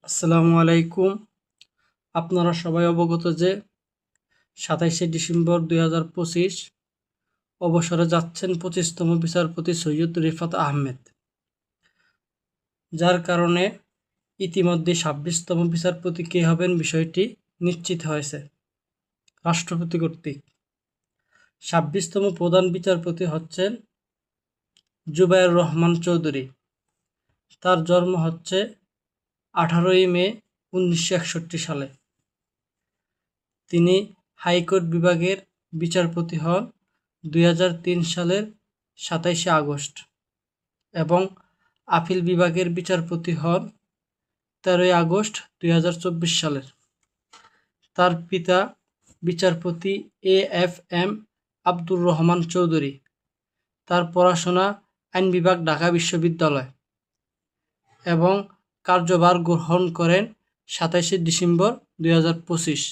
আসসালামু আলাইকুম। আপনারা সবাই অবগত যে ২৭শে ডিসেম্বর ২০২৫ অবসরে যাচ্ছেন ২৫তম বিচারপতি সৈয়দ রিফাত আহমেদ, যার কারণে ইতিমধ্যে ২৬তম বিচারপতি কে হবেন বিষয়টি নিশ্চিত হয়েছে রাষ্ট্রপতি কর্তৃক। ২৬তম প্রধান বিচারপতি হচ্ছেন জুবায়ের রহমান চৌধুরী। তার জন্ম হচ্ছে ১৮ই মে ১৯৬১ সালে। তিনি হাইকোর্ট বিভাগের বিচারপতি হন ২০০৩ সালের ২৭শে আগস্ট এবং আপিল বিভাগের বিচারপতি হন ১৩ই আগস্ট ২০২৪ সালের। তার পিতা বিচারপতি এ.এফ.এম. আব্দুর রহমান চৌধুরী। তার পড়াশোনা আইন বিভাগ, ঢাকা বিশ্ববিদ্যালয় এবং কার্যভার গ্রহণ করেন ২৭শে ডিসেম্বর ২০২৫।